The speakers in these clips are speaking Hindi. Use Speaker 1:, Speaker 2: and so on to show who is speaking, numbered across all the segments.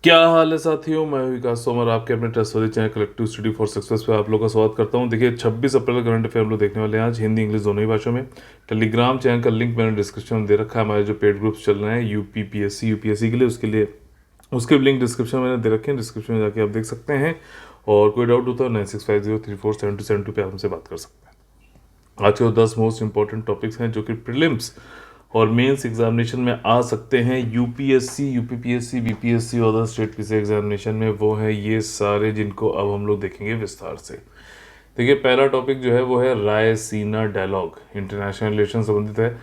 Speaker 1: क्या हाल है साथियों, मैं हूं विकास तोमर, आपके अपने trustworthy channel collective study for success पे आप लोग का स्वागत करता हूं। देखिए 26 अप्रैल करंट अफेयर हम लोग देखने वाले हैं आज, हिंदी इंग्लिश दोनों ही भाषा में। टेलीग्राम चैनल का लिंक मैंने डिस्क्रिप्शन में दे रखा है। हमारे जो पेड ग्रुप्स चल रहे हैं यूपीएससी के लिए, उसके भी लिंक डिस्क्रिप्शन में मैंने दे रखे हैं। डिस्क्रिप्शन में जाके आप देख सकते हैं, और कोई डाउट होता है 9650347272 पे आप हमसे बात कर सकते हैं। आज के 10 मोस्ट इंपॉर्टेंट टॉपिक्स हैं जो कि प्रीलिम्स और मेंस एग्जामिनेशन में आ सकते हैं। यूपीएससी, यूपीपीएससी, बीपीएससी और अदर स्टेट किसी एग्जामिनेशन में, वो है ये सारे जिनको अब हम लोग देखेंगे विस्तार से। देखिए पहला टॉपिक जो है वो है रायसीना डायलॉग, इंटरनेशनल रिलेशन संबंधित है।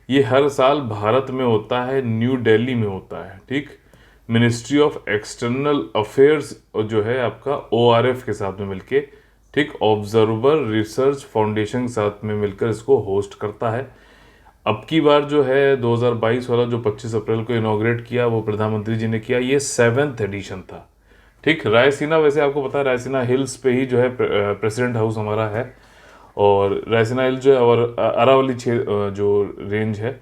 Speaker 1: ये हर साल भारत में होता है, न्यू दिल्ली में होता है। ठीक, मिनिस्ट्री ऑफ एक्सटर्नल अफेयर्स जो है आपका ओआरएफ के साथ में मिलके, ठीक, ऑब्जर्वर रिसर्च फाउंडेशन के साथ में मिलकर इसको होस्ट करता है। अब की बार जो है 2022 वाला जो 25 अप्रैल को इनॉग्रेट किया, वो प्रधानमंत्री जी ने किया। ये 7th एडिशन था। ठीक, रायसीना, वैसे आपको पता है रायसीना हिल्स पे ही जो है प्रेसिडेंट हाउस हमारा है, और रायसीना हिल जो है और अरावली जो रेंज है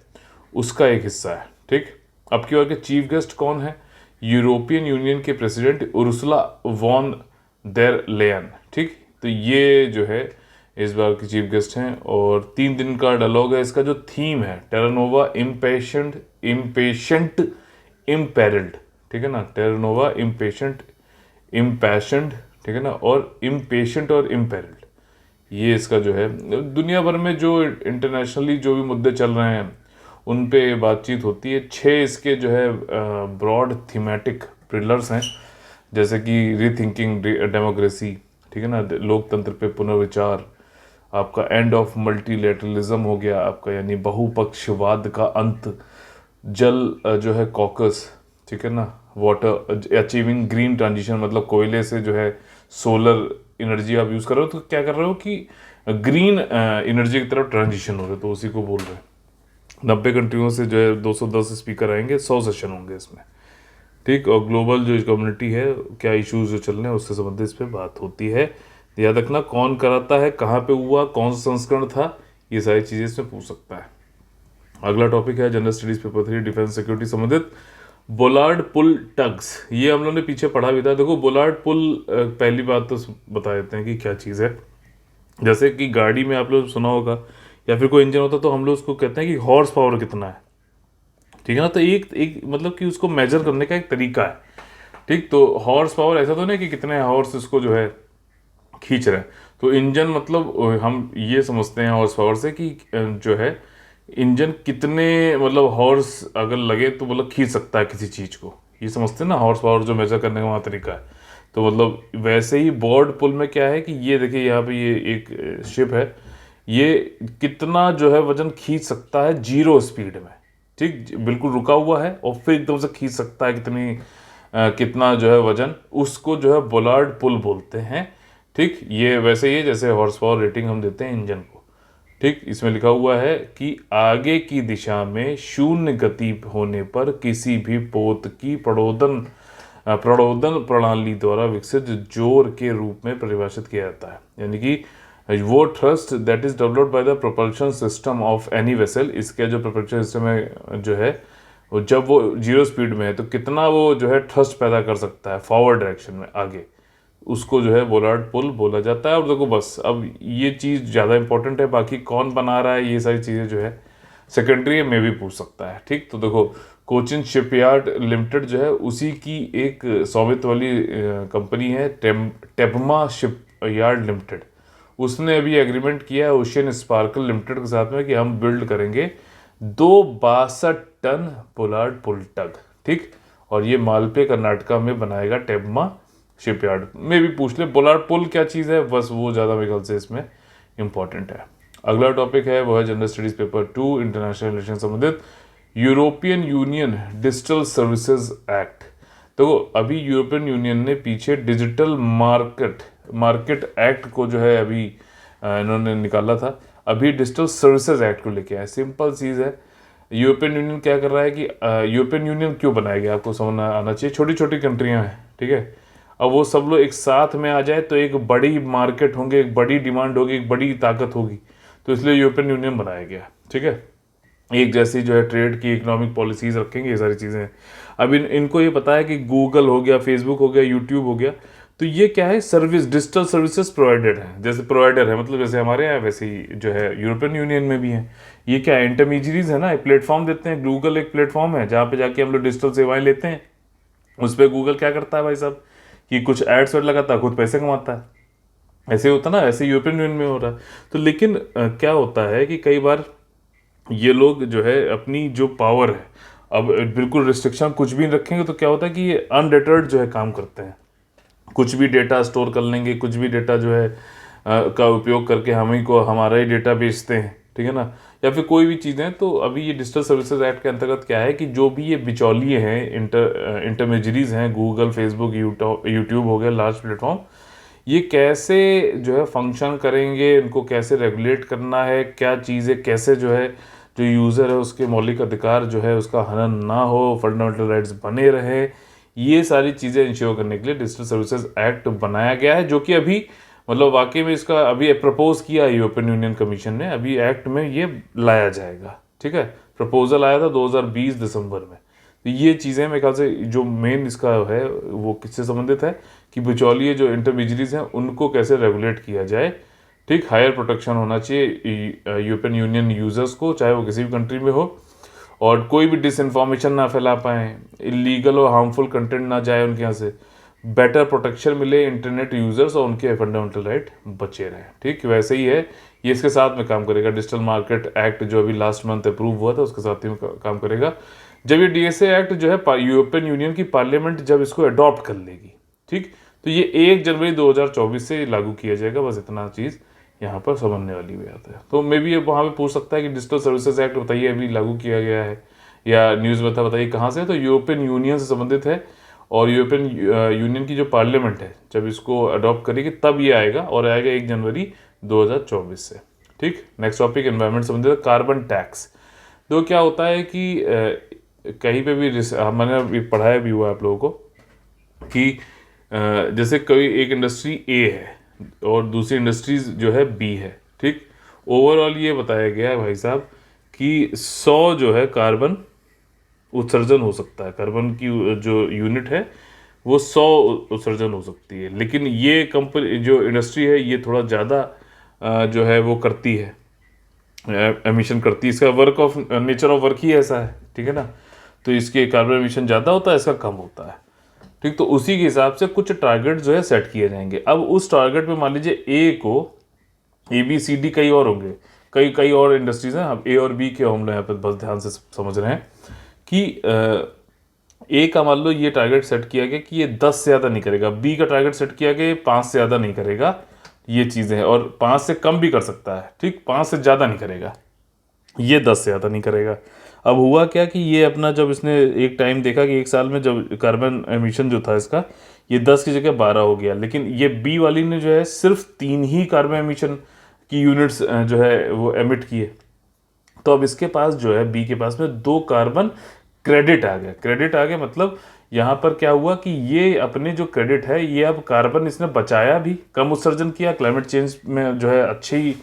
Speaker 1: उसका एक हिस्सा है। ठीक, अब की बार के चीफ गेस्ट कौन है? यूरोपियन यूनियन के president Ursula von der Leyen. ठीक, तो ये जो है इस बार की चीफ गेस्ट हैं, और 3 दिन का डायलॉग है। इसका जो थीम है टेरानोवा इम्पेशेंट इम्पेरिल्ड, ठीक है ना, टेरानोवा इम्पैशंड, ठीक है ना, और इम्पेशेंट और इम्पेरिल्ड। ये इसका जो है दुनिया भर में जो इंटरनेशनली जो भी मुद्दे चल रहे हैं उन पे बातचीत होती है। 6 इसके जो है ब्रॉड थीमेटिक पिलर्स हैं, जैसे कि रीथिंकिंग डेमोक्रेसी, ठीक है ना, लोकतंत्र पे पुनर्विचार, आपका एंड ऑफ मल्टीलेटरलिज्म हो गया आपका, यानी बहुपक्षवाद का अंत, जल जो है कॉकस, ठीक है ना, वाटर, अचीविंग ग्रीन ट्रांजिशन, मतलब कोयले से जो है सोलर एनर्जी आप यूज़ कर रहे हो तो क्या कर रहे हो कि ग्रीन एनर्जी की तरफ ट्रांजिशन हो रहे हो, तो उसी को बोल रहे हैं। 90 कंट्रियों से जो है 210 स्पीकर आएंगे, 100 सेशन होंगे इसमें। ठीक, और ग्लोबल जो कम्युनिटी है, क्या इश्यूज जो चल रहे हैं उससे संबंधित इस पर बात होती है। याद रखना कौन कराता है, कहाँ पे हुआ, कौन सा संस्करण था, ये सारी चीज़ें इसमें पूछ सकता है। अगला टॉपिक है general studies paper 3, defence security संबंधित, बोलार्ड पुल टग्स। ये हम लोगों ने पीछे पढ़ा भी था। देखो बोलार्ड पुल, पहली बात तो बता देते हैं कि क्या चीज़ है। जैसे कि गाड़ी में आप लोग सुना होगा, या फिर कोई इंजन होता तो हम लोग उसको कहते हैं कि हॉर्स पावर कितना है, ठीक है ना। तो एक एक मतलब कि उसको मेजर करने का एक तरीका है। ठीक, तो हॉर्स पावर ऐसा तो नहीं कि कितने हॉर्स इसको जो है खींच रहे हैं। तो इंजन मतलब हम ये समझते हैं हॉर्स पावर से कि जो है इंजन कितने मतलब हॉर्स अगर लगे तो मतलब खींच सकता है किसी चीज़ को, ये समझते हैं ना हॉर्स पावर जो मेजर करने का वहाँ तरीका है। तो मतलब वैसे ही बोर्ड पुल में क्या है कि ये देखिए यहाँ पे ये एक शिप है, ये कितना जो है वजन खींच सकता है 0 स्पीड में। ठीक, बिल्कुल रुका हुआ है और फिर एकदम से खींच सकता है कितना जो है वजन, उसको जो है बोलार्ड पुल बोलते हैं। ठीक, ये वैसे ही जैसे हॉर्स पावर रेटिंग हम देते हैं इंजन को। ठीक, इसमें लिखा हुआ है कि आगे की दिशा में शून्य गति होने पर किसी भी पोत की प्रणोदन प्रणाली द्वारा विकसित जोर के रूप में परिभाषित किया जाता है, यानी कि वो thrust that is developed by the propulsion system of any vessel. इसका जो प्रोपल्शन सिस्टम है जो है जब वो 0 स्पीड में है तो कितना वो जो है थ्रस्ट पैदा कर सकता है फॉरवर्ड डायरेक्शन में आगे, उसको जो है बोलार्ड पुल बोला जाता है। और देखो बस अब ये चीज़ ज़्यादा इंपॉर्टेंट है, बाकी कौन बना रहा है ये सारी चीज़ें जो है सेकेंडरी में भी पूछ सकता है। ठीक, तो देखो कोचिन शिपयार्ड लिमिटेड जो है उसी की एक स्वामित्व वाली कंपनी है टेपमा शिपयार्ड लिमिटेड। उसने अभी एग्रीमेंट किया है ओशियन स्पार्कल लिमिटेड के साथ में कि हम बिल्ड करेंगे 262 टन पोलार्ड पुल टग। ठीक, और ये मालपे कर्नाटका में बनाएगा टेपमा शिपयार्ड। में भी पूछ ले पोलार्ड पुल क्या चीज़ है, बस वो ज़्यादा मेरे ख्याल से इसमें इंपॉर्टेंट है। अगला टॉपिक है वो है general studies paper 2, international relation संबंधित, European Union digital services act. तो अभी यूरोपियन यूनियन ने पीछे डिजिटल मार्केट एक्ट को जो है अभी इन्होंने निकाला था, अभी डिजिटल सर्विसेज एक्ट को लेके आए। सिंपल चीज़ है, यूरोपियन यूनियन क्या कर रहा है कि यूरोपियन यूनियन क्यों बनाया गया आपको समझना आना चाहिए। छोटी छोटी कंट्रियां हैं, ठीक है, अब वो सब लोग एक साथ में आ जाए तो एक बड़ी मार्केट होंगे, एक बड़ी डिमांड होगी, एक बड़ी ताकत होगी, तो इसलिए यूरोपियन यूनियन बनाया गया। ठीक है, एक जैसी जो है ट्रेड की इकोनॉमिक पॉलिसीज रखेंगे, ये सारी चीज़ें हैं। अब इनको ये पता है कि गूगल हो गया, फेसबुक हो गया, यूट्यूब हो गया, तो ये क्या है, सर्विस, डिजिटल सर्विसेज प्रोवाइडेड है, जैसे प्रोवाइडर है, मतलब जैसे हमारे यहाँ वैसे ही जो है यूरोपियन यूनियन में भी है। ये क्या है, इंटरमीडियरीज है ना, एक प्लेटफॉर्म देते हैं। गूगल एक प्लेटफॉर्म है जहाँ पे जाके हम लोग डिजिटल सेवाएं लेते हैं। उस पर गूगल क्या करता है भाई साहब, कि कुछ एड्स वेड लगाता है, खुद पैसे कमाता है। ऐसे होता ना, ऐसे यूरोपियन यूनियन में हो रहा है। तो लेकिन क्या होता है कि कई बार ये लोग जो है अपनी जो पावर है, अब बिल्कुल रिस्ट्रिक्शन कुछ भी नहीं रखेंगे तो क्या होता है कि ये अनडेटर्ड जो है काम करते हैं। कुछ भी डेटा स्टोर कर लेंगे, कुछ भी डेटा जो है का उपयोग करके हम ही को हमारा ही डेटा बेचते हैं, ठीक है ना, या फिर कोई भी चीज़ें। तो अभी ये डिजिटल सर्विसेज एक्ट के अंतर्गत क्या है कि जो भी ये बिचौलिए हैं, इंटरमेजरीज हैं, गूगल, फेसबुक, यूट्यूब हो गया, लार्ज प्लेटफॉर्म, ये कैसे जो है फंक्शन करेंगे, इनको कैसे रेगुलेट करना है, क्या चीज़ें कैसे जो है जो यूज़र है उसके मौलिक अधिकार जो है उसका हनन ना हो, फंडामेंटल राइट्स बने रहे, ये सारी चीज़ें इंश्योर करने के लिए डिजिटल सर्विसेज एक्ट बनाया गया है, जो कि अभी मतलब वाकई में इसका अभी प्रपोज किया है यूरोपियन यूनियन कमीशन ने, अभी एक्ट में ये लाया जाएगा। ठीक है, प्रपोजल आया था 2020 दिसंबर में। तो ये चीज़ें मेरे ख्याल से जो मेन इसका है वो किससे संबंधित है कि बिचौलिए जो इंटरमीडियरीज हैं उनको कैसे रेगुलेट किया जाए। ठीक, हायर प्रोटेक्शन होना चाहिए यूरोपियन यूनियन यूज़र्स को, चाहे वो किसी भी कंट्री में हो, और कोई भी डिसइंफॉर्मेशन ना फैला पाएँ, इलीगल और हार्मफुल कंटेंट ना जाए उनके यहाँ से, बेटर प्रोटेक्शन मिले इंटरनेट यूज़र्स और उनके फंडामेंटल राइट बचे रहें। ठीक, वैसे ही है ये, इसके साथ में काम करेगा। डिजिटल मार्केट एक्ट जो अभी लास्ट मंथ अप्रूव हुआ था उसके साथ ही में काम करेगा। जब ये डीएसए एक्ट जो है यूरोपियन यूनियन की पार्लियामेंट जब इसको अडॉप्ट कर लेगी, ठीक, तो ये 1 जनवरी 2024 से लागू किया जाएगा। बस इतना चीज़ यहाँ पर समझने वाली बात है। तो मे भी वहाँ पे पूछ सकता है कि डिजिटल सर्विसेज एक्ट बताइए अभी लागू किया गया है, या न्यूज़ में था बताइए कहाँ से है, तो यूरोपियन यूनियन से संबंधित है। और यूरोपियन यूनियन की जो पार्लियामेंट है जब इसको अडॉप्ट करेगी तब ये आएगा, और आएगा 1 जनवरी 2024 से। ठीक, नेक्स्ट टॉपिक एनवायरनमेंट संबंधित है, कार्बन टैक्स। तो क्या होता है कि कहीं पे भी मैंने पढ़ाया भी हुआ आप लोगों को कि जैसे कोई एक इंडस्ट्री ए है और दूसरी इंडस्ट्रीज जो है बी है, ठीक, ओवरऑल ये बताया गया है भाई साहब कि 100 जो है कार्बन उत्सर्जन हो सकता है, कार्बन की जो यूनिट है वो 100 उत्सर्जन हो सकती है। लेकिन ये कंपनी जो इंडस्ट्री है ये थोड़ा ज़्यादा जो है वो करती है, एमिशन करती है। इसका work of nature of work ही ऐसा है, ठीक है ना, तो इसके कार्बन एमिशन ज़्यादा होता है, इसका कम होता है। ठीक, तो उसी के हिसाब से कुछ टारगेट जो है सेट किए जाएंगे। अब उस टारगेट में मान लीजिए ए को, ए बी सी डी कई और होंगे, कई और इंडस्ट्रीज हैं, अब ए और बी के हम लोग यहाँ पे बस ध्यान से समझ रहे हैं कि ए का मान लो ये टारगेट सेट किया गया कि ये 10 से ज़्यादा नहीं करेगा, बी का टारगेट सेट किया गया 5 से ज़्यादा नहीं करेगा, ये चीज़ें हैं, और 5 से कम भी कर सकता है, ठीक, 5 से ज़्यादा नहीं करेगा, ये 10 से ज़्यादा नहीं करेगा। अब हुआ क्या कि ये अपना जब इसने एक टाइम देखा कि एक साल में जब कार्बन एमिशन जो था इसका ये 10 की जगह 12 हो गया, लेकिन ये बी वाली ने जो है सिर्फ 3 ही कार्बन एमिशन की यूनिट्स जो है वो एमिट किए। तो अब इसके पास जो है बी के पास में 2 कार्बन क्रेडिट आ गया। क्रेडिट आ गया मतलब यहाँ पर क्या हुआ कि ये अपने जो क्रेडिट है ये अब कार्बन इसने बचाया भी, कम उत्सर्जन किया, क्लाइमेट चेंज में जो है अच्छी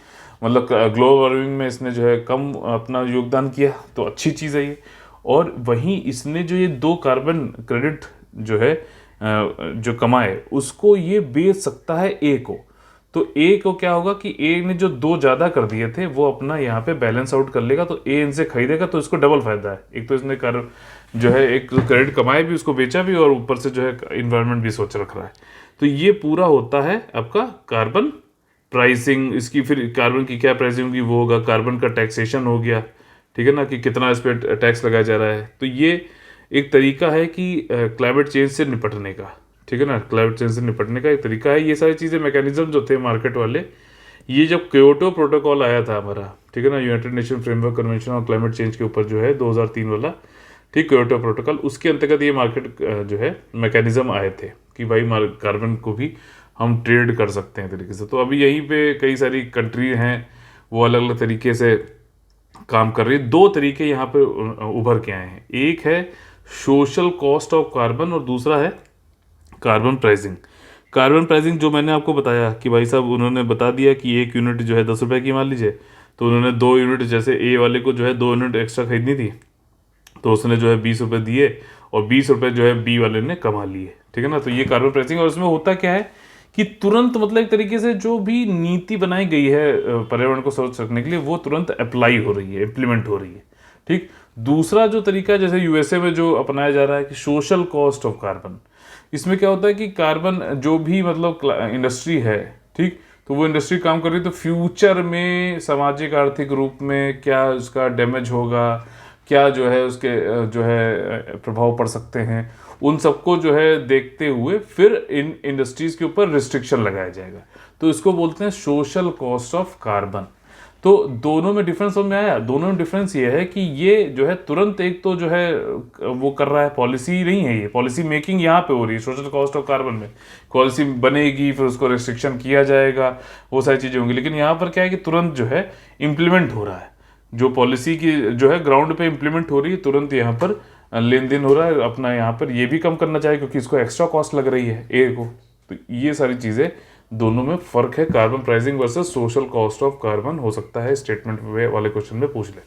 Speaker 1: मतलब ग्लोबल वार्मिंग में इसने जो है कम अपना योगदान किया, तो अच्छी चीज़ है ये। और वहीं इसने जो ये 2 कार्बन क्रेडिट जो है जो कमाए उसको ये बेच सकता है ए को। तो ए को क्या होगा कि ए ने जो 2 ज़्यादा कर दिए थे वो अपना यहाँ पे बैलेंस आउट कर लेगा, तो ए इनसे खरीदेगा, तो इसको डबल फायदा है। एक तो इसने जो है एक क्रेडिट कमाए भी, उसको बेचा भी, और ऊपर से जो है इन्वायरमेंट भी सोच रख रहा है। तो ये पूरा होता है आपका कार्बन प्राइसिंग। इसकी फिर कार्बन की क्या प्राइसिंग होगी वो होगा, कार्बन का टैक्सेशन हो गया, ठीक है ना, कि कितना इस पर टैक्स लगाया जा रहा है। तो ये एक तरीका है कि क्लाइमेट चेंज से निपटने का, ठीक है ना, क्लाइमेट चेंज से निपटने का एक तरीका है। ये सारी चीज़ें मैकेनिज्म जो थे मार्केट वाले, ये जब क्योटो प्रोटोकॉल आया था हमारा, ठीक है ना, United nation framework convention on climate change के ऊपर जो है 2003 वाला, ठीक, क्योटो प्रोटोकॉल, उसके अंतर्गत ये मार्केट जो है मैकेनिज्म आए थे कि भाई कार्बन को भी हम ट्रेड कर सकते हैं तरीके से। तो अभी यहीं पे कई सारी कंट्री हैं वो अलग अलग तरीके से काम कर रही है। 2 तरीके यहाँ पे उभर के आए हैं, एक है सोशल कॉस्ट ऑफ कार्बन और दूसरा है कार्बन प्राइसिंग। कार्बन प्राइसिंग जो मैंने आपको बताया कि भाई साहब उन्होंने बता दिया कि 1 यूनिट जो है 10 रुपये की मान लीजिए, तो उन्होंने 2 यूनिट, जैसे ए वाले को जो है 2 यूनिट एक्स्ट्रा खरीदनी थी, तो उसने जो है 20 रुपये दिए और 20 रुपये जो है बी वाले ने कमा लिए, ठीक है ना। तो ये कार्बन प्राइसिंग, और इसमें होता क्या है कि तुरंत मतलब एक तरीके से जो भी नीति बनाई गई है पर्यावरण को स्वच्छ रखने के लिए, वो तुरंत अप्लाई हो रही है, इम्प्लीमेंट हो रही है, ठीक। दूसरा जो तरीका है, जैसे यूएसए में जो अपनाया जा रहा है कि सोशल कॉस्ट ऑफ कार्बन, इसमें क्या होता है कि कार्बन जो भी मतलब इंडस्ट्री है, ठीक, तो वो इंडस्ट्री काम कर रही है, तो फ्यूचर में सामाजिक आर्थिक रूप में क्या उसका डैमेज होगा, क्या जो है उसके जो है प्रभाव पड़ सकते हैं, उन सबको जो है देखते हुए फिर इन इंडस्ट्रीज के ऊपर रिस्ट्रिक्शन लगाया जाएगा। तो इसको बोलते हैं सोशल कॉस्ट ऑफ कार्बन। तो दोनों में डिफरेंस समझ में आया? दोनों में डिफरेंस ये है कि ये जो है तुरंत एक तो जो है वो कर रहा है, पॉलिसी नहीं है, ये पॉलिसी मेकिंग यहाँ पे हो रही है सोशल कॉस्ट ऑफ कार्बन में, पॉलिसी बनेगी फिर उसको रिस्ट्रिक्शन किया जाएगा, वो सारी चीज़ें होंगी। लेकिन यहाँ पर क्या है कि तुरंत जो है इम्प्लीमेंट हो रहा है, जो पॉलिसी की जो है ग्राउंड पे इम्प्लीमेंट हो रही है, तुरंत यहाँ पर लेन देन हो रहा है। अपना यहाँ पर ये भी कम करना चाहिए क्योंकि इसको एक्स्ट्रा कॉस्ट लग रही है ए को। तो ये सारी चीज़ें, दोनों में फर्क है, carbon pricing versus social cost of carbon. हो सकता है स्टेटमेंट वाले क्वेश्चन में पूछ ले।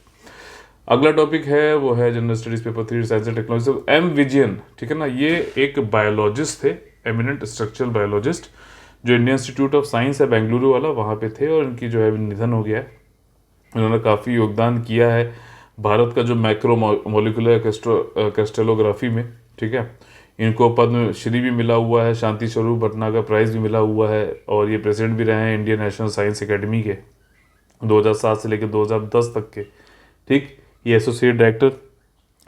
Speaker 1: अगला टॉपिक है वो है general studies paper 3 science and technology, M Vijayan, ठीक है ना। ये एक बायोलॉजिस्ट थे, एमिनेंट स्ट्रक्चरल बायोलॉजिस्ट, जो इंडियन इंस्टीट्यूट ऑफ साइंस है बेंगलुरु वाला, वहाँ पे थे, और इनकी जो है निधन हो गया है। इन्होंने काफ़ी योगदान किया है भारत का जो मैक्रो मोलिकुलर क्रिस्टलोग्राफी में, ठीक है। इनको पद्म श्री भी मिला हुआ है, शांति स्वरूप भटनागर प्राइज़ भी मिला हुआ है, और ये प्रेसिडेंट भी रहे हैं इंडियन नेशनल साइंस एकेडमी के 2007 से लेकर 2010 तक के, ठीक। ये एसोसिएट डायरेक्टर।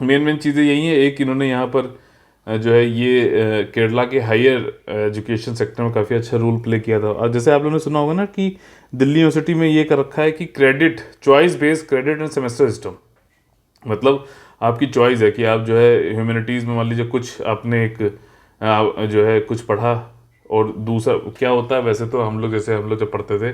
Speaker 1: मेन चीज़ें यही है, एक इन्होंने यहाँ पर जो है ये केरला के हायर एजुकेशन सेक्टर में काफ़ी अच्छा रोल प्ले किया था। और जैसे आप लोगों ने सुना होगा ना कि दिल्ली यूनिवर्सिटी में ये कर रखा है कि credit, choice based credit end semester system, मतलब आपकी चॉइस है कि आप जो है ह्यूमैनिटीज़ में मान लीजिए कुछ आपने एक जो है कुछ पढ़ा, और दूसरा क्या होता है, वैसे तो हम लोग जब पढ़ते थे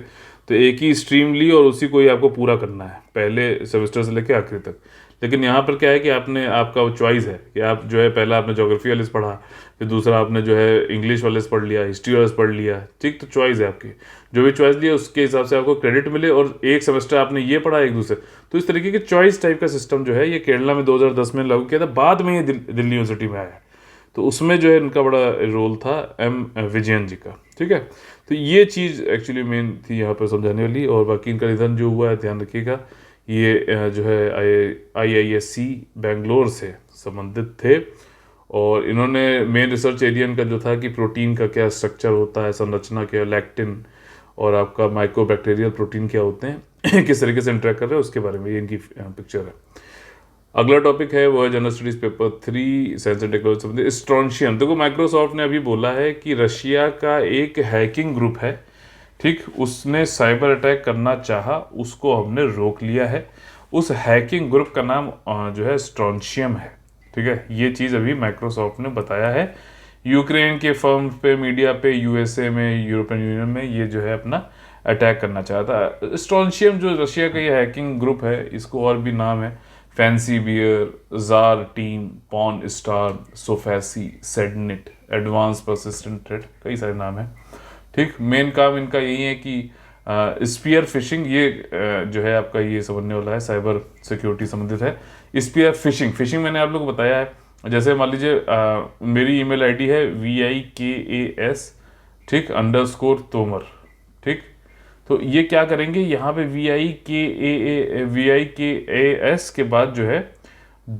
Speaker 1: तो एक ही स्ट्रीम ली और उसी को ही आपको पूरा करना है पहले सेमेस्टर से लेकर आखिरी तक। लेकिन यहाँ पर क्या है कि आपका वो चॉइस है कि आप जो है पहला आपने ज्योग्राफी वाले से पढ़ा, फिर दूसरा आपने जो है इंग्लिश वाले से पढ़ लिया, हिस्ट्री वाले से पढ़ लिया, ठीक। तो चॉइस है आपकी, जो भी चॉइस लिया उसके हिसाब से आपको क्रेडिट मिले, और एक सेमेस्टर आपने ये पढ़ा एक दूसरे। तो इस तरीके के चॉइस टाइप का सिस्टम जो है ये केरला में 2010 में लागू किया था, बाद में ये दिल्ली यूनिवर्सिटी में आया। तो उसमें जो है इनका बड़ा रोल था एम विजयन जी का, ठीक है। तो ये चीज़ एक्चुअली मेन थी यहाँ पर समझाने वाली। और बाकी इनका निधन जो हुआ है, ध्यान रखिएगा, ये जो है IISc बेंगलोर से संबंधित थे, और इन्होंने मेन रिसर्च एरिया इनका जो था कि प्रोटीन का क्या स्ट्रक्चर होता है, संरचना क्या, लैक्टिन और आपका माइक्रोबैक्टीरियल प्रोटीन क्या होते हैं किस तरीके से इंटरेक्ट कर रहे हैं, उसके बारे में ये इनकी पिक्चर है। अगला टॉपिक है वो है general studies paper 3 science and technology संबंधित स्ट्रॉन्शियम। देखो माइक्रोसॉफ्ट ने अभी बोला है कि रशिया का एक हैकिंग ग्रुप है, ठीक, उसने साइबर अटैक करना चाहा, उसको हमने रोक लिया है। उस हैकिंग ग्रुप का नाम जो है स्ट्रॉन्शियम है, ठीक है। ये चीज़ अभी माइक्रोसॉफ्ट ने बताया है। यूक्रेन के फर्म पे, मीडिया पे, यूएसए में, यूरोपियन यूनियन में ये जो है अपना अटैक करना चाहता। स्ट्रॉन्शियम जो रशिया का ये हैकिंग ग्रुप है, इसको और भी नाम है Fancy Bear, Tsar Team, Pawn Storm, Sofacy, Sednit, advanced persistent threat, कई सारे नाम हैं, ठीक। मेन काम इनका यही है कि स्पीयर फिशिंग, ये जो है आपका ये समझने वाला है, साइबर सिक्योरिटी संबंधित है। स्पीयर फिशिंग मैंने आप लोग को बताया है। जैसे मान लीजिए मेरी ईमेल आईडी है VIKAS, ठीक, _तोमर, ठीक। तो ये क्या करेंगे, यहाँ पे VIKAS के बाद जो है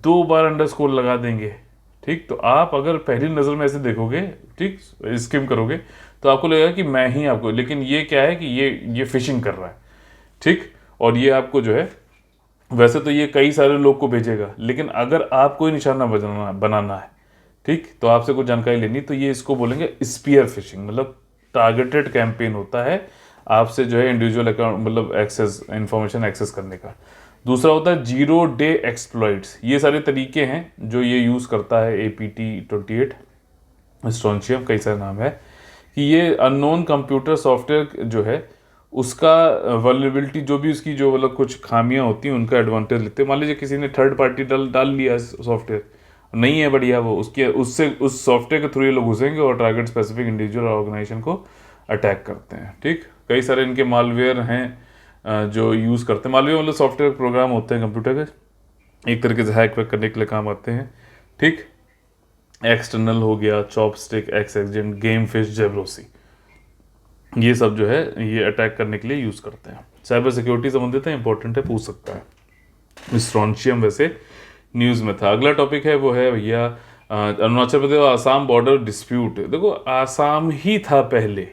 Speaker 1: 2 बार अंडरस्कोर लगा देंगे, ठीक। तो आप अगर पहली नज़र में ऐसे देखोगे, ठीक, स्किम करोगे, तो आपको लगेगा कि मैं ही आपको, लेकिन ये क्या है कि ये फिशिंग कर रहा है, ठीक। और ये आपको जो है, वैसे तो ये कई सारे लोग को भेजेगा, लेकिन अगर आपको ही निशाना बनाना है, ठीक, तो आपसे कुछ जानकारी लेनी, तो ये इसको बोलेंगे स्पीयर फिशिंग, मतलब टारगेटेड कैंपेन होता है आपसे जो है इंडिविजुअल अकाउंट मतलब एक्सेस इंफॉर्मेशन एक्सेस करने का। दूसरा होता है 0 डे एक्सप्लॉइट्स। ये सारे तरीके हैं जो ये यूज़ करता है APT28 स्ट्रॉन्शियम, कई सारे नाम है, कि ये अननोन कंप्यूटर सॉफ्टवेयर जो है उसका वल्नरेबिलिटी, जो भी उसकी जो मतलब कुछ खामियां होती हैं उनका एडवांटेज लेते हैं। मान लीजिए किसी ने थर्ड पार्टी डाल लिया सॉफ्टवेयर, नहीं है बढ़िया, वो उससे उस सॉफ्टवेयर के थ्रू ये लोग घुसेंगे और टारगेट स्पेसिफिक इंडिविजुअल ऑर्गेनाइजेशन को अटैक करते हैं, ठीक। कई सारे इनके मालवेयर हैं जो यूज़ करते हैं, मालूम है, मतलब सॉफ्टवेयर प्रोग्राम होते हैं कंप्यूटर के, एक तरीके से हैक वैक करने के लिए काम आते हैं। ठीक, एक्सटर्नल हो गया, Chopstick, X Agent, Game Fish, Zebrocy, ये सब जो है ये अटैक करने के लिए यूज़ करते हैं। साइबर सिक्योरिटी संबंधित है, इंपॉर्टेंट है, पूछ सकता है। स्ट्रॉन्शियम वैसे न्यूज़ में था। अगला टॉपिक है वो है भैया अरुणाचल प्रदेश और आसाम बॉर्डर डिस्प्यूट। देखो आसाम ही था पहले,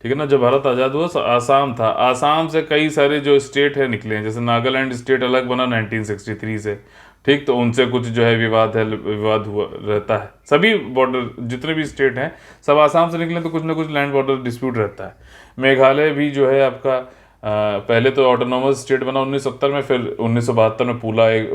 Speaker 1: ठीक है ना, जब भारत आज़ाद हुआ तो आसाम था। आसाम से कई सारे जो स्टेट है निकले हैं, जैसे नागालैंड स्टेट अलग बना 1963 से, ठीक, तो उनसे कुछ जो है विवाद हुआ रहता है। सभी बॉर्डर जितने भी स्टेट हैं सब आसाम से निकले तो कुछ ना कुछ लैंड बॉर्डर डिस्प्यूट रहता है। मेघालय भी जो है आपका पहले तो ऑटोनोमस स्टेट बना 1970 में, फिर 1972 में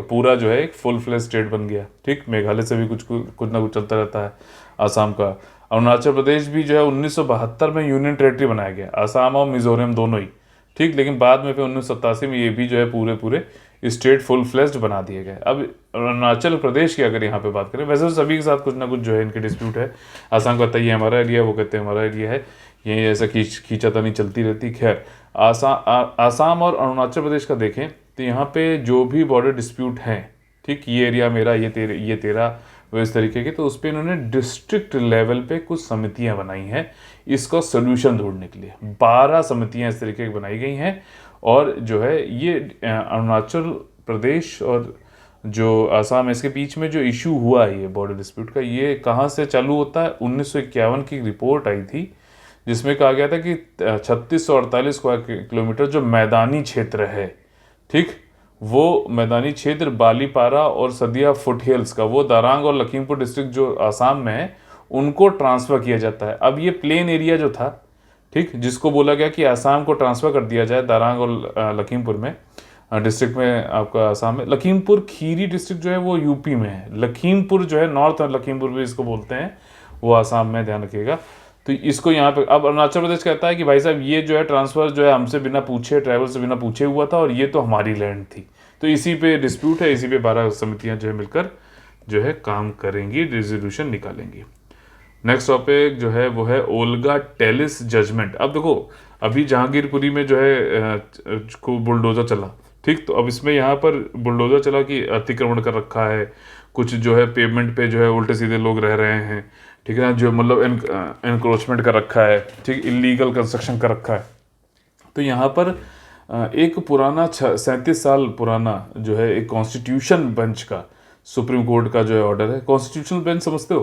Speaker 1: पूरा जो है एक फुल फ्लेज स्टेट बन गया। ठीक, मेघालय से भी कुछ ना कुछ चलता रहता है। आसाम का, अरुणाचल प्रदेश भी जो है 1972 में यूनियन टेरिटरी बनाया गया, आसाम और मिजोरम दोनों ही। ठीक, लेकिन बाद में फिर 1987 में ये भी जो है पूरे स्टेट फुल फ्लेज्ड बना दिए गए। अब अरुणाचल प्रदेश की अगर यहाँ पे बात करें, वैसे तो सभी के साथ कुछ ना कुछ जो है इनके डिस्प्यूट है। आसाम कहता है ये हमारा एरिया, वो कहते हैं हमारा एरिया है, यही ऐसा खींचातानी चलती रहती। खैर, आसाम और अरुणाचल प्रदेश का देखें तो यहाँ पे जो भी बॉर्डर डिस्प्यूट हैं, ठीक, ये एरिया मेरा, ये तेरा, वो इस तरीके के, तो उस पर इन्होंने डिस्ट्रिक्ट लेवल पे कुछ समितियां बनाई हैं इसका सोल्यूशन ढूंढने के लिए। 12 समितियां इस तरीके की बनाई गई हैं। और जो है ये अरुणाचल प्रदेश और जो आसाम, इसके बीच में जो इशू हुआ है ये बॉर्डर डिस्प्यूट का, ये कहाँ से चालू होता है? 1951 की रिपोर्ट आई थी जिसमें कहा गया था कि 3648 स्क्वायर किलोमीटर जो मैदानी क्षेत्र है, ठीक, वो मैदानी क्षेत्र बालीपारा और सदिया फुटहिल्स का, वो दारांग और लखीमपुर डिस्ट्रिक्ट जो आसाम में है, उनको ट्रांसफ़र किया जाता है। अब ये प्लेन एरिया जो था, ठीक, जिसको बोला गया कि आसाम को ट्रांसफ़र कर दिया जाए दारांग और लखीमपुर में डिस्ट्रिक्ट में, आपका आसाम में लखीमपुर खीरी डिस्ट्रिक्ट जो है वो यूपी में है, लखीमपुर जो है नॉर्थ लखीमपुर भी इसको बोलते हैं, वो आसाम में, ध्यान रखिएगा। तो इसको यहाँ पे अब अरुणाचल प्रदेश कहता है कि भाई साहब ये जो है ट्रांसफ़र जो है हमसे बिना पूछे, ट्रैवल से बिना पूछे हुआ था और ये तो हमारी लैंड थी। तो इसी पे डिस्प्यूट है, इसी पे 12 समितियां जो है मिलकर जो है काम करेंगी, रेजोल्यूशन निकालेंगी। नेक्स्ट टॉपिक जो है वो है ओल्गा टेलिस जजमेंट। अब देखो, अभी जहांगीरपुरी में जो है को बुलडोजर चला, ठीक, तो अब इसमें यहाँ पर बुलडोजर चला कि अतिक्रमण कर रखा है, कुछ जो है पेमेंट पे जो है उल्टे सीधे लोग रह रहे हैं, ठीक है ना, जो मतलब एनक्रोचमेंट कर रखा है, ठीक, इलीगल कंस्ट्रक्शन कर रखा है। तो यहाँ पर एक पुराना 37 साल पुराना जो है एक कॉन्स्टिट्यूशन बेंच का, सुप्रीम कोर्ट का जो है ऑर्डर है। कॉन्स्टिट्यूशनल बेंच समझते हो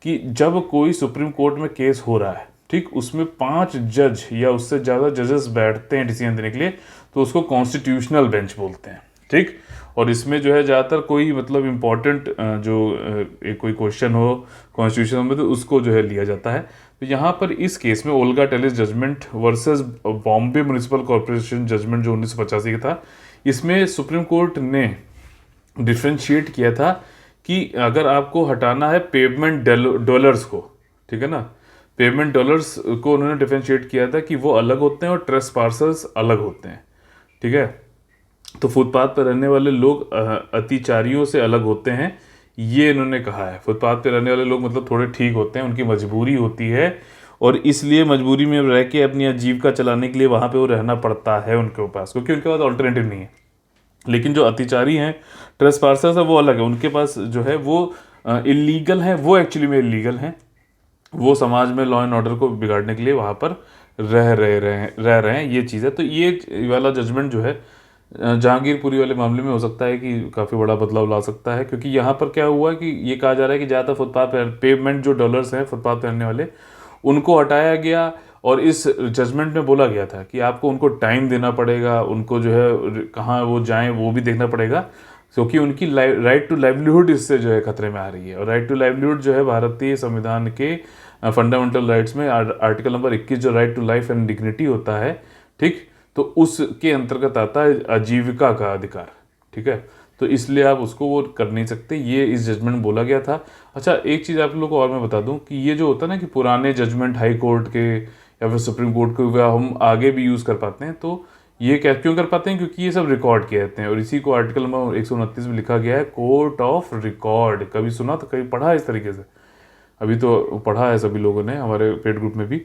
Speaker 1: कि जब कोई सुप्रीम कोर्ट में केस हो रहा है, ठीक, उसमें 5 जज या उससे ज़्यादा जजेस बैठते हैं डिसीजन देने के लिए, तो उसको कॉन्स्टिट्यूशनल बेंच बोलते हैं। ठीक, और इसमें जो है ज़्यादातर कोई मतलब इम्पोर्टेंट कोई क्वेश्चन हो कॉन्स्टिट्यूशन में तो उसको जो है लिया जाता है। तो यहाँ पर इस केस में Olga Tellis judgement versus Bombay municipal corporation judgement जो 1985 का था, इसमें सुप्रीम कोर्ट ने डिफ्रेंशिएट किया था कि अगर आपको हटाना है पेवमेंट डॉलर्स को, ठीक है ना, पेवमेंट डॉलर्स को उन्होंने डिफ्रेंशिएट किया था कि वो अलग होते हैं और ट्रेसपासर्स अलग होते हैं, ठीक है। तो फुटपाथ पर रहने वाले लोग अतिचारियों से अलग होते हैं, ये इन्होंने कहा है। फुटपाथ पर रहने वाले लोग मतलब थोड़े ठीक होते हैं, उनकी मजबूरी होती है और इसलिए मजबूरी में रह के अपनी आजीविका चलाने के लिए वहाँ पे वो रहना पड़ता है उनके पास, क्योंकि उनके पास ऑल्टरनेटिव नहीं है। लेकिन जो अतिचारी हैं, ट्रेसपासर्स है, वो अलग है, उनके पास जो है वो इलीगल है, वो एक्चुअली में इलीगल हैं, वो समाज में लॉ एंड ऑर्डर को बिगाड़ने के लिए वहाँ पर रह रहे हैं, ये चीज़ है। तो ये वाला जजमेंट जो है जहांगीरपुरी वाले मामले में हो सकता है कि काफ़ी बड़ा बदलाव ला सकता है, क्योंकि यहाँ पर क्या हुआ कि ये कहा जा रहा है कि ज़्यादातर फुटपाथ पर पेवमेंट जो डॉलर्स हैं फुटपाथ पर रहने वाले, उनको हटाया गया और इस जजमेंट में बोला गया था कि आपको उनको टाइम देना पड़ेगा, उनको जो है कहाँ वो जाएं वो भी देखना पड़ेगा, क्योंकि उनकी राइट टू लाइवलीहुड इससे जो है खतरे में आ रही है। और राइट टू लाइवलीहुड जो है भारतीय संविधान के फंडामेंटल राइट्स में आर्टिकल नंबर 21 जो right to life and dignity होता है, ठीक, तो उसके अंतर्गत आता है आजीविका का अधिकार, ठीक है। तो इसलिए आप उसको वो कर नहीं सकते, ये इस जजमेंट में बोला गया था। अच्छा, एक चीज़ आप लोगों को और मैं बता दूं कि ये जो होता है ना कि पुराने जजमेंट हाई कोर्ट के या फिर सुप्रीम कोर्ट के वह हम आगे भी यूज़ कर पाते हैं, तो ये क्या क्यों कर पाते हैं? क्योंकि ये सब रिकॉर्ड किए जाते हैं और इसी को आर्टिकल नंबर 129 में लिखा गया है कोर्ट ऑफ रिकॉर्ड। कभी सुना तो कभी पढ़ा इस तरीके से? अभी तो पढ़ा है सभी लोगों ने, हमारे पेड ग्रुप में भी,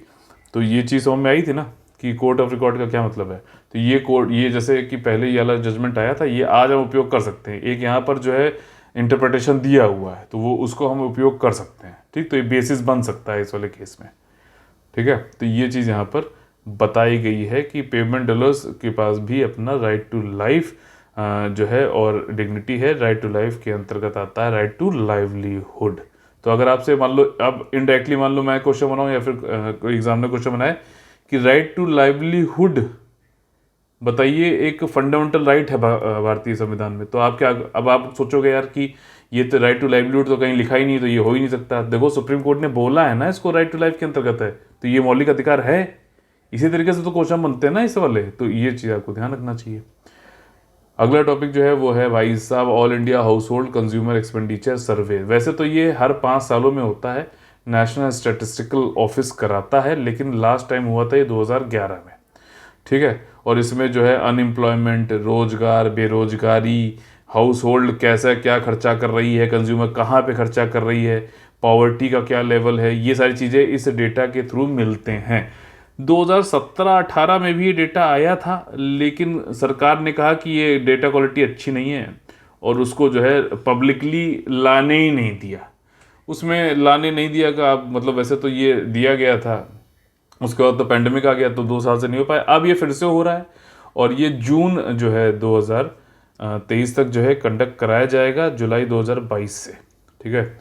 Speaker 1: तो ये चीज़ समझ में आई थी ना कि कोर्ट ऑफ रिकॉर्ड का क्या मतलब है। तो ये कोर्ट, ये जैसे कि पहले ये वाला जजमेंट आया था, ये आज हम उपयोग कर सकते हैं। एक यहाँ पर जो है इंटरप्रिटेशन दिया हुआ है, तो वो उसको हम उपयोग कर सकते हैं। ठीक, तो ये बेसिस बन सकता है इस वाले केस में। ठीक है, तो ये चीज़ यहाँ पर बताई गई है कि पेमेंट डीलर्स के पास भी अपना राइट टू लाइफ जो है और डिग्निटी है। राइट टू लाइफ के अंतर्गत आता है राइट टू लाइवलीहुड। तो अगर आपसे मान लो, अब इनडायरेक्टली मान लो मैं क्वेश्चन बनाऊँ या फिर कोई एग्जाम में क्वेश्चन बनाए कि राइट टू लाइवलीहुड बताइए एक फंडामेंटल राइट है भारतीय संविधान में, तो आप क्या, अब आप सोचोगे यार कि ये तो राइट टू लाइवलीहुड तो कहीं लिखा ही नहीं, तो ये हो ही नहीं सकता। देखो सुप्रीम कोर्ट ने बोला है ना इसको राइट टू लाइफ के अंतर्गत है, तो ये मौलिक अधिकार है। इसी तरीके से तो क्वेश्चन बनते हैं ना इस वाले, तो ये चीज़ आपको ध्यान रखना चाहिए। अगला टॉपिक जो है वो है भाई साहब all India house hold consumer expenditure सर्वे। वैसे तो ये हर 5 सालों में होता है, नेशनल स्टैटिस्टिकल ऑफिस कराता है, लेकिन लास्ट टाइम हुआ था ये 2011 में। ठीक है, और इसमें जो है अनएम्प्लॉयमेंट, रोजगार, बेरोजगारी, हाउस होल्ड कैसा क्या खर्चा कर रही है, कंज्यूमर कहाँ पे खर्चा कर रही है, पॉवर्टी का क्या लेवल है, ये सारी चीज़ें इस डेटा के थ्रू मिलते हैं। 2017-18 में भी ये डेटा आया था, लेकिन सरकार ने कहा कि ये डेटा क्वालिटी अच्छी नहीं है और उसको जो है पब्लिकली लाने ही नहीं दिया। उसमें लाने नहीं दिया का मतलब, वैसे तो ये दिया गया था, उसके बाद तो पैंडेमिक आ गया, तो 2 साल से नहीं हो पाया। अब ये फिर से हो रहा है और ये जून जो है 2023 तक जो है कंडक्ट कराया जाएगा, जुलाई 2022 से। ठीक है,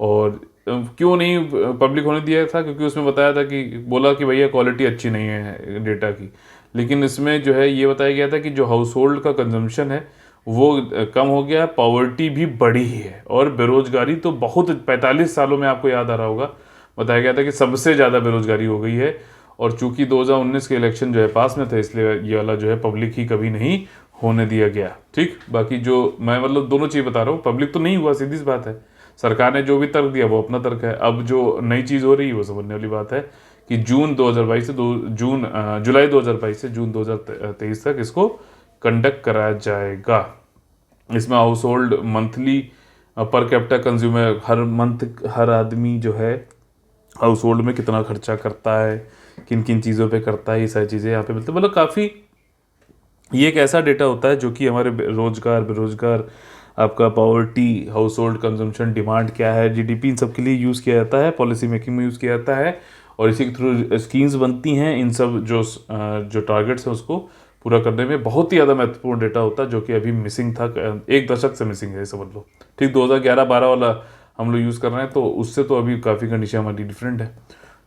Speaker 1: और क्यों नहीं पब्लिक होने दिया था, क्योंकि उसमें बताया था कि बोला कि भैया क्वालिटी अच्छी नहीं है डेटा की। लेकिन इसमें जो है ये बताया गया था कि जो हाउस होल्ड का कंजम्पशन है वो कम हो गया, पावर्टी भी बढ़ी है और बेरोजगारी तो बहुत 45 सालों में, आपको याद आ रहा होगा, बताया गया था कि सबसे ज़्यादा बेरोजगारी हो गई है। और चूंकि 2019 के इलेक्शन जो है पास में थे, इसलिए ये वाला जो है पब्लिक ही कभी नहीं होने दिया गया। ठीक, बाकी जो मैं मतलब दोनों चीज़ बता रहा हूँ, पब्लिक तो नहीं हुआ, सीधी सी बात है। सरकार ने जो भी तर्क दिया वो अपना तर्क है। अब जो नई चीज़ हो रही है वो समझने वाली बात है कि जून 2022 से जुलाई 2022 से जून 2023 तक इसको कंडक्ट कराया जाएगा। इसमें household monthly per capita consumer, हर मंथ हर आदमी जो है हाउस होल्ड में कितना खर्चा करता है, किन किन चीज़ों पे करता है, ये सारी चीज़ें यहाँ पे मिलती है। मतलब काफ़ी ये एक ऐसा डेटा होता है जो कि हमारे रोजगार, बेरोजगार, आपका poverty, house hold consumption, demand क्या है, जीडीपी, इन सब के लिए यूज़ किया जाता है, पॉलिसी मेकिंग में यूज़ किया जाता है और इसी के थ्रू स्कीम्स बनती हैं। इन सब जो टारगेट्स हैं उसको पूरा करने में बहुत ही ज़्यादा महत्वपूर्ण डेटा होता है, जो कि अभी मिसिंग था, 1 दशक से मिसिंग है समझ लो। ठीक, 2011-12 वाला हम लोग यूज़ कर रहे हैं, तो उससे तो अभी काफ़ी कंडीशन हमारी डिफरेंट है।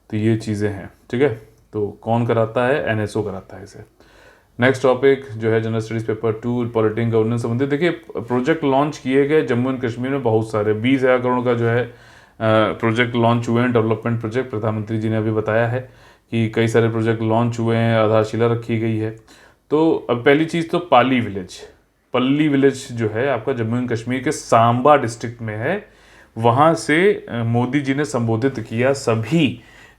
Speaker 1: तो ये चीज़ें हैं। ठीक है, तो कौन कराता है, एनएसओ कराता है इसे। नेक्स्ट टॉपिक जो है general studies paper 2 political governance संबंधित। देखिए प्रोजेक्ट लॉन्च किए गए जम्मू एंड कश्मीर में बहुत सारे 20,000 करोड़ का जो है प्रोजेक्ट लॉन्च हुए हैं, डेवलपमेंट प्रोजेक्ट। प्रधानमंत्री जी ने अभी बताया है कि कई सारे प्रोजेक्ट लॉन्च हुए हैं, आधारशिला रखी गई है। तो अब पहली चीज़ तो पल्ली विलेज जो है आपका जम्मू एंड कश्मीर के सांबा डिस्ट्रिक्ट में है। वहाँ से मोदी जी ने संबोधित किया सभी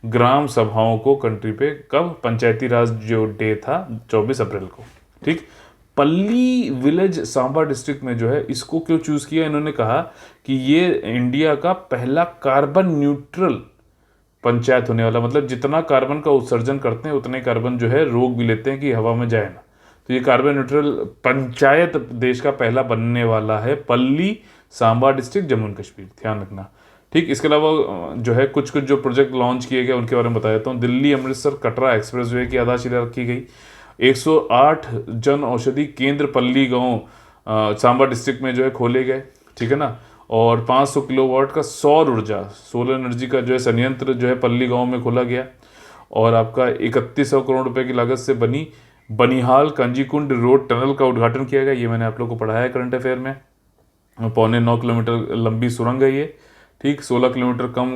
Speaker 1: ग्राम सभाओं को कंट्री पे, कब, पंचायती राज जो डे था 24 अप्रैल को। ठीक, पल्ली विलेज सांबा डिस्ट्रिक्ट में जो है, इसको क्यों चूज किया, इन्होंने कहा कि ये इंडिया का पहला कार्बन न्यूट्रल पंचायत होने वाला, मतलब जितना कार्बन का उत्सर्जन करते हैं उतने कार्बन जो है रोक भी लेते हैं कि हवा में जाए ना। तो ये कार्बन न्यूट्रल पंचायत देश का पहला बनने वाला है, पल्ली सांबा डिस्ट्रिक्ट जम्मू एंड कश्मीर, ध्यान रखना। ठीक, इसके अलावा जो है कुछ कुछ जो प्रोजेक्ट लॉन्च किए गए उनके बारे में बता देता हूँ। दिल्ली अमृतसर कटरा एक्सप्रेसवे की आधारशिला रखी गई। 108 जन औषधि केंद्र पल्ली गांव सांबा डिस्ट्रिक्ट में जो है खोले गए। ठीक है ना, और 500 किलोवाट का सौर ऊर्जा, सोलर एनर्जी का जो है संयंत्र जो है पल्ली गांव में खोला गया। और आपका 3100 करोड़ रुपए की लागत से बनी बनिहाल कांजीकुंड रोड टनल का उद्घाटन किया गया। ये मैंने आप लोग को पढ़ाया है करंट अफेयर में। 9.25 किलोमीटर लंबी सुरंग है ये। ठीक, 16 किलोमीटर कम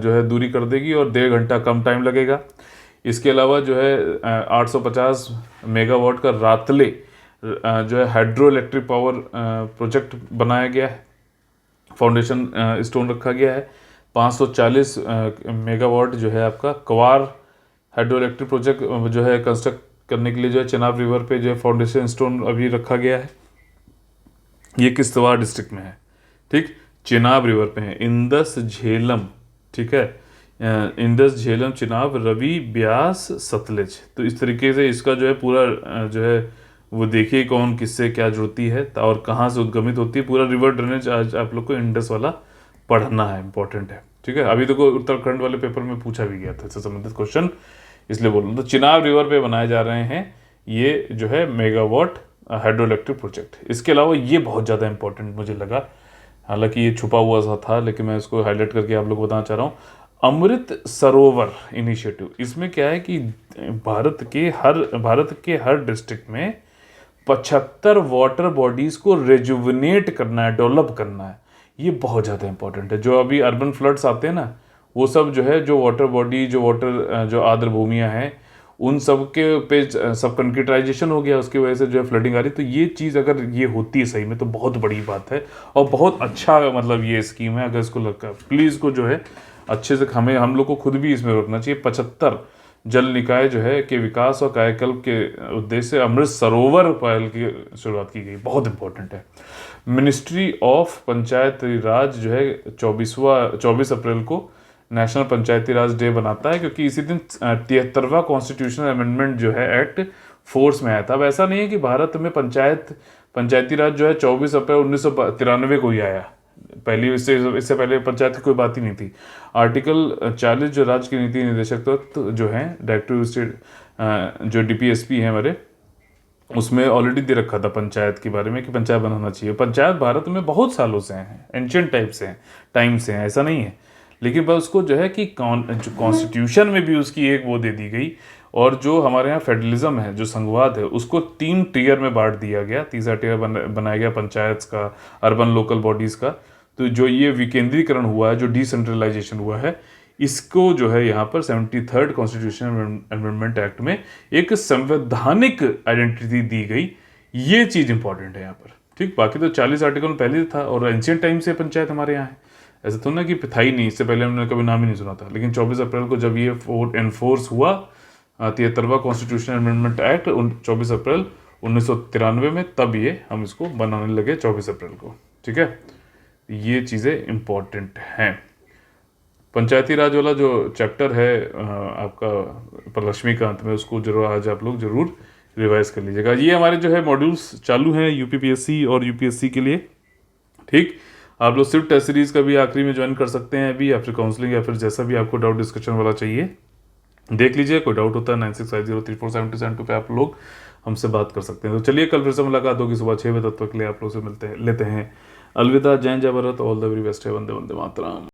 Speaker 1: जो है दूरी कर देगी और 1.5 घंटा कम टाइम लगेगा। इसके अलावा जो है 850 मेगावाट का रातले जो है हाइड्रो इलेक्ट्रिक पावर प्रोजेक्ट बनाया गया है, फाउंडेशन स्टोन रखा गया है। 540 मेगावाट जो है आपका क्वार हाइड्रो इलेक्ट्रिक प्रोजेक्ट जो है कंस्ट्रक्ट करने के लिए जो है चिनाब रिवर पे जो है फाउंडेशन स्टोन अभी रखा गया है। ये किश्तवाड़ डिस्ट्रिक्ट में है। ठीक, चिनाब रिवर पे है, इंदस झेलम। ठीक है, इंडस, झेलम, चिनाब, रवि, ब्यास, सतलज। तो इस तरीके से इसका जो है पूरा जो है वो देखिए कौन किससे क्या जुड़ती है और कहाँ से उद्गमित होती है। पूरा रिवर ड्रेनेज आज आप लोग को इंडस वाला पढ़ना है, इंपॉर्टेंट है। ठीक है, अभी देखो उत्तराखंड वाले पेपर में पूछा भी गया था इससे संबंधित क्वेश्चन, इसलिए बोल रहा हूँ। तो चिनाब रिवर पे बनाए जा रहे हैं ये जो है मेगावाट हाइड्रो इलेक्ट्रिक प्रोजेक्ट। इसके अलावा ये बहुत ज़्यादा इंपॉर्टेंट मुझे लगा, हालांकि ये छुपा हुआ सा था लेकिन मैं इसको हाईलाइट करके आप लोग को बताना चाह रहा हूँ। अमृत सरोवर इनिशिएटिव, इसमें क्या है कि भारत के हर डिस्ट्रिक्ट में 75 वाटर बॉडीज को रेजुविनेट करना है, डेवलप करना है। ये बहुत ज़्यादा इंपॉर्टेंट है। जो अभी अर्बन फ्लड्स आते हैं ना, वो सब जो है जो वाटर बॉडी जो आर्द्र भूमियाँ हैं उन सब के पे सब कंक्रीटाइजेशन हो गया, उसकी वजह से जो है फ्लडिंग आ रही। तो ये चीज़ अगर ये होती है सही में तो बहुत बड़ी बात है और बहुत अच्छा मतलब ये स्कीम है। अगर इसको लगता है प्लीज़ को जो है अच्छे से हम लोग को खुद भी इसमें रोकना चाहिए। 75 जल निकाय जो है के विकास और कायाकल्प के उद्देश्य से अमृत सरोवर पहल की शुरुआत की गई, बहुत इंपॉर्टेंट है। मिनिस्ट्री ऑफ पंचायती राज जो है 24 अप्रैल को नेशनल पंचायती राज डे बनाता है, क्योंकि इसी दिन 73वां कॉन्स्टिट्यूशनल अमेंडमेंट जो है एक्ट फोर्स में आया था। अब ऐसा नहीं है कि भारत में पंचायती राज जो है 24 अप्रैल 1993 को ही आया, पहली इससे पहले पंचायत की कोई बात ही नहीं थी। आर्टिकल 40 जो राज्य की नीति निर्देशक तत्व जो है डायरेक्टर स्टेट जो डीपीएसपी है हमारे, उसमें ऑलरेडी दे रखा था पंचायत के बारे में कि पंचायत बनाना चाहिए। पंचायत भारत में बहुत सालों से हैं, एंशियंट टाइम से हैं, ऐसा नहीं है। लेकिन बस उसको जो है कि कॉन्स्टिट्यूशन में भी उसकी एक वो दे दी गई, और जो हमारे यहाँ फेडरलिज्म है, जो संघवाद है, उसको 3 टीयर में बांट दिया गया। तीसरा टीयर बनाया गया पंचायत का, अर्बन लोकल बॉडीज का। तो जो ये विकेंद्रीकरण हुआ है, जो डिसेंट्रलाइजेशन हुआ है, इसको जो है यहाँ पर 73rd कॉन्स्टिट्यूशन अमेंडमेंट एक्ट में एक संवैधानिक आइडेंटिटी दी गई। ये चीज़ इंपॉर्टेंट है यहाँ पर। ठीक, बाकी तो 40 आर्टिकल पहले था और एंशियंट टाइम से पंचायत हमारे यहाँ है, ऐसा तो ना कि था ही नहीं, इससे पहले हमने कभी नाम ही नहीं सुना था। लेकिन 24 अप्रैल को जब ये एनफोर्स हुआ 73वां कॉन्स्टिट्यूशनल अमेंडमेंट एक्ट 24 अप्रैल 1993 में, तब ये हम इसको बनाने लगे 24 अप्रैल को। ठीक है, ये चीज़ें इंपॉर्टेंट हैं। पंचायती राज वाला जो चैप्टर है आपका पर लक्ष्मीकांत में, उसको जरूर आज आप लोग जरूर रिवाइज कर लीजिएगा। ये हमारे जो है मॉड्यूल्स चालू हैं यूपीपीएससी और यूपीएससी के लिए। ठीक, आप लोग सिर्फ टेस्ट सीरीज का भी आखिरी में ज्वाइन कर सकते हैं अभी, या फिर काउंसलिंग, या फिर जैसा भी आपको डाउट डिस्कशन वाला चाहिए देख लीजिए। कोई डाउट होता है 9650347272 पे आप लोग हमसे बात कर सकते हैं। तो चलिए, कल फिर से मुलाकात होगी सुबह 6 बजे। तब तक के लिए आप लोग से लेते हैं। अलविदा, जय जय Bharat, all the very best है। वंदे वंदे मातरम।